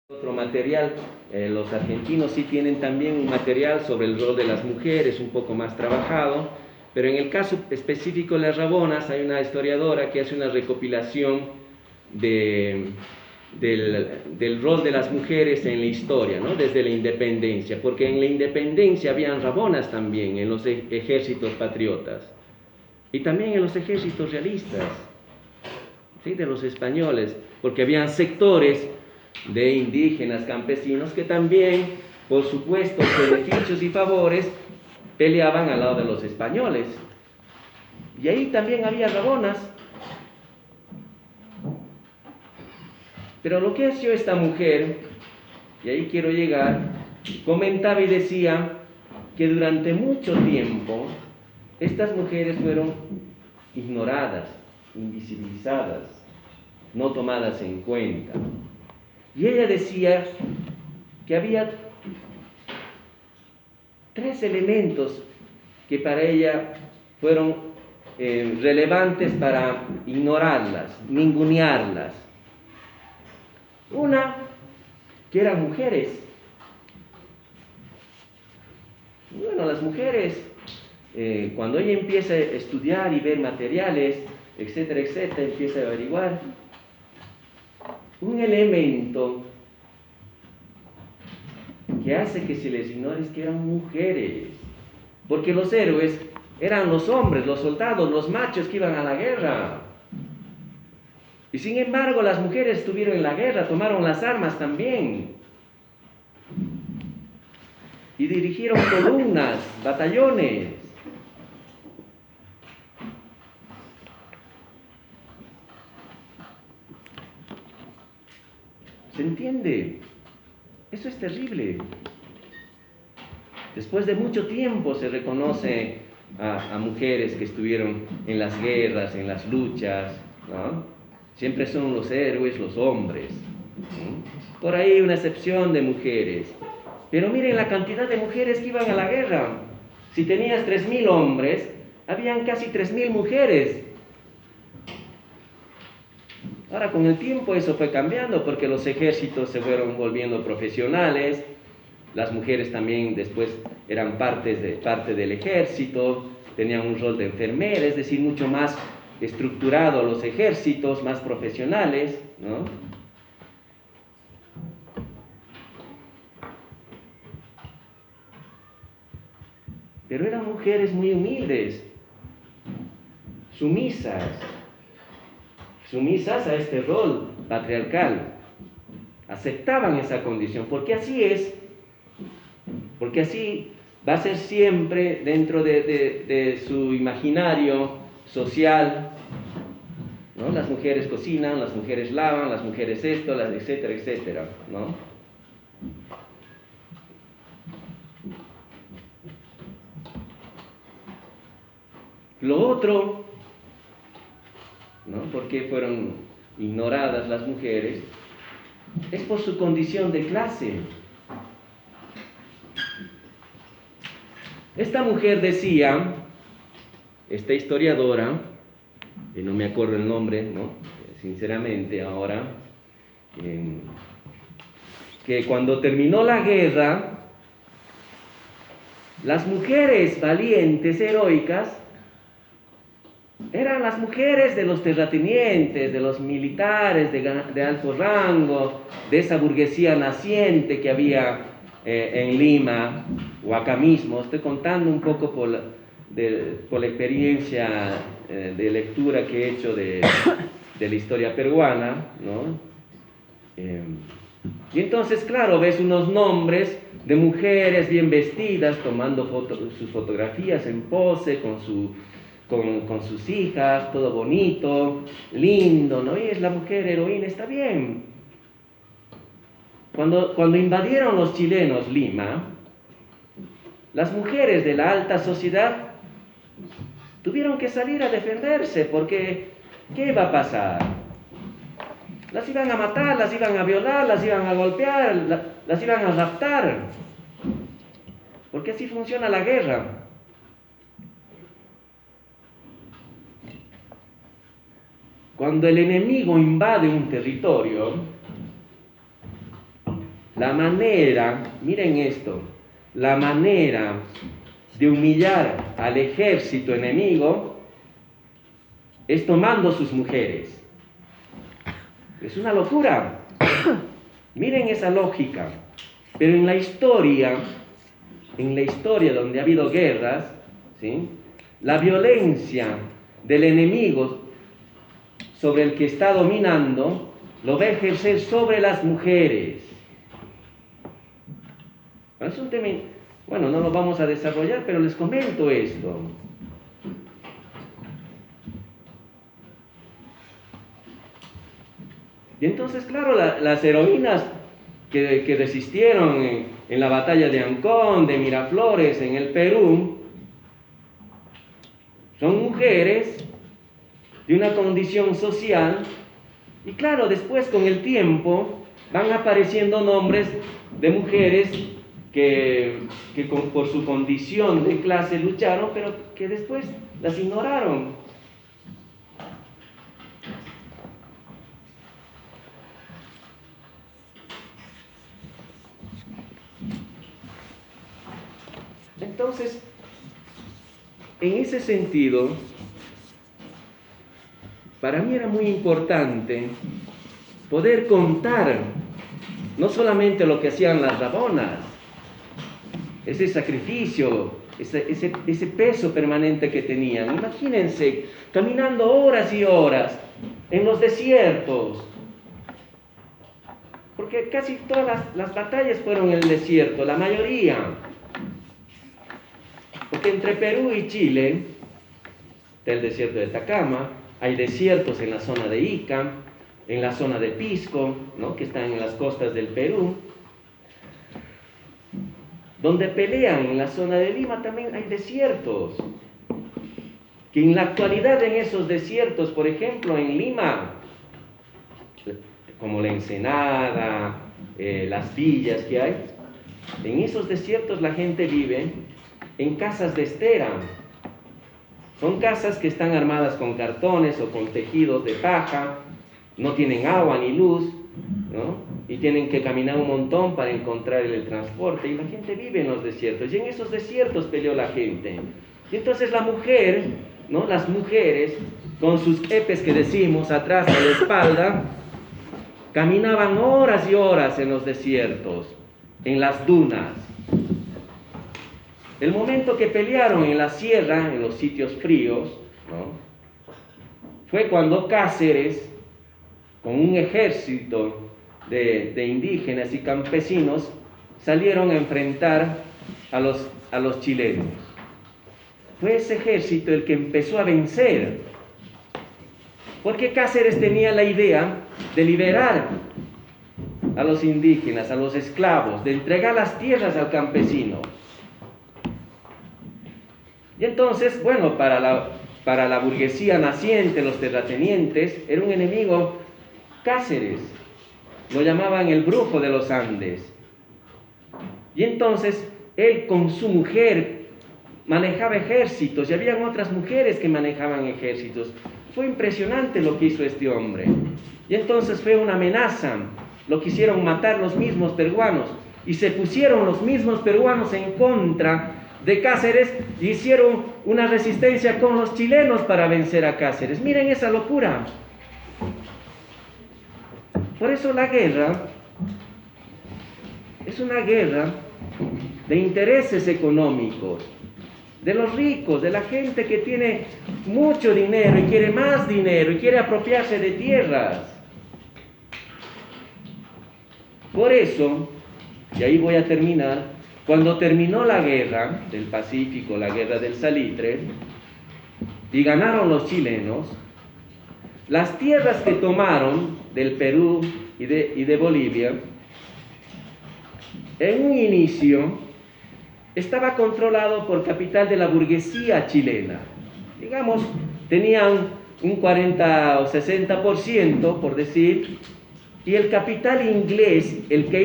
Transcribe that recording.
Otro material, los argentinos sí tienen también un material sobre el rol de las mujeres, un poco más trabajado, pero en el caso específico de las Rabonas hay una historiadora que hace una recopilación del rol de las mujeres en la historia, ¿no? Desde la independencia, porque en la independencia habían Rabonas también en los ejércitos patriotas y también en los ejércitos realistas, ¿sí? De los españoles, porque habían sectores de indígenas, campesinos, que también, por supuestos beneficios y favores, peleaban al lado de los españoles. Y ahí también había Rabonas. Pero lo que hacía esta mujer, y ahí quiero llegar, comentaba y decía que durante mucho tiempo estas mujeres fueron ignoradas, invisibilizadas, no tomadas en cuenta. Y ella decía que había tres elementos que para ella fueron relevantes para ignorarlas, ningunearlas. Una, que eran mujeres. Bueno, las mujeres, cuando ella empieza a estudiar y ver materiales, etcétera, etcétera, empieza a averiguar, un elemento que hace que se les ignore es que eran mujeres, porque los héroes eran los hombres, los soldados, los machos que iban a la guerra, y sin embargo las mujeres estuvieron en la guerra, tomaron las armas también, y dirigieron columnas, batallones. ¿Se entiende? Eso es terrible. Después de mucho tiempo se reconoce a mujeres que estuvieron en las guerras, en las luchas, ¿no? Siempre son los héroes, los hombres, ¿sí? Por ahí una excepción de mujeres. Pero miren la cantidad de mujeres que iban a la guerra. Si tenías 3.000 hombres, habían casi 3.000 mujeres. Ahora con el tiempo eso fue cambiando porque los ejércitos se fueron volviendo profesionales, las mujeres también después eran parte del ejército, tenían un rol de enfermera, es decir, mucho más estructurado los ejércitos, más profesionales, ¿no? Pero eran mujeres muy humildes, sumisas a este rol patriarcal, aceptaban esa condición, porque así es, porque así va a ser siempre dentro de su imaginario social, ¿no? Las mujeres cocinan, las mujeres lavan, las mujeres esto, etcétera, etcétera, ¿no? Lo otro, ¿no? ¿Por qué fueron ignoradas las mujeres? Es por su condición de clase. Esta mujer decía, esta historiadora, no me acuerdo el nombre, ¿no? Sinceramente ahora, que cuando terminó la guerra, las mujeres valientes, heroicas, eran las mujeres de los terratenientes, de los militares de alto rango, de esa burguesía naciente que había en Lima o acá mismo. Estoy contando un poco por la experiencia de lectura que he hecho de la historia peruana, ¿no? Y entonces, claro, ves unos nombres de mujeres bien vestidas, tomando sus fotografías en pose, con sus hijas, todo bonito, lindo, ¿no? Y es la mujer heroína, está bien. Cuando invadieron los chilenos Lima, las mujeres de la alta sociedad tuvieron que salir a defenderse, porque ¿qué iba a pasar? Las iban a matar, las iban a violar, las iban a golpear, las iban a raptar, porque así funciona la guerra. Cuando el enemigo invade un territorio, la manera, miren esto, la manera de humillar al ejército enemigo es tomando sus mujeres. Es una locura. Miren esa lógica. Pero en la historia donde ha habido guerras, ¿sí?, la violencia del enemigo sobre el que está dominando lo va a ejercer sobre las mujeres. Es un tema, bueno, no lo vamos a desarrollar, pero les comento esto. Y entonces, claro, las heroínas que resistieron en la batalla de Ancón, de Miraflores, en el Perú, son mujeres de una condición social, y claro, después con el tiempo van apareciendo nombres de mujeres que por su condición de clase lucharon, pero que después las ignoraron. Entonces, en ese sentido, para mí era muy importante poder contar no solamente lo que hacían las rabonas, ese sacrificio, ese peso permanente que tenían. Imagínense, caminando horas y horas en los desiertos, porque casi todas las batallas fueron en el desierto, la mayoría. Porque entre Perú y Chile está el desierto de Atacama, hay desiertos en la zona de Ica, en la zona de Pisco, ¿no?, que están en las costas del Perú. Donde pelean en la zona de Lima también hay desiertos. Que en la actualidad en esos desiertos, por ejemplo en Lima, como la Ensenada, las villas que hay, en esos desiertos la gente vive en casas de estera. Son casas que están armadas con cartones o con tejidos de paja, no tienen agua ni luz, ¿no?, y tienen que caminar un montón para encontrar el transporte, y la gente vive en los desiertos, y en esos desiertos peleó la gente. Y entonces la mujer, ¿no?, las mujeres, con sus epes que decimos atrás a la espalda, caminaban horas y horas en los desiertos, en las dunas. El momento que pelearon en la sierra, en los sitios fríos, ¿no?, fue cuando Cáceres, con un ejército de indígenas y campesinos, salieron a enfrentar a los chilenos. Fue ese ejército el que empezó a vencer, porque Cáceres tenía la idea de liberar a los indígenas, a los esclavos, de entregar las tierras al campesino. Y entonces, bueno, para la burguesía naciente, los terratenientes, era un enemigo Cáceres. Lo llamaban el brujo de los Andes. Y entonces, él con su mujer manejaba ejércitos, y habían otras mujeres que manejaban ejércitos. Fue impresionante lo que hizo este hombre. Y entonces fue una amenaza. Lo quisieron matar los mismos peruanos, y se pusieron los mismos peruanos en contra de Cáceres, y hicieron una resistencia con los chilenos para vencer a Cáceres. Miren esa locura. Por eso la guerra es una guerra de intereses económicos, de los ricos, de la gente que tiene mucho dinero y quiere más dinero y quiere apropiarse de tierras. Por eso, y ahí voy a terminar, cuando terminó la guerra del Pacífico, la guerra del Salitre, y ganaron los chilenos, las tierras que tomaron del Perú y de Bolivia, en un inicio estaba controlado por capital de la burguesía chilena. Digamos, tenían un 40 o 60%, por decir, y el capital inglés, el que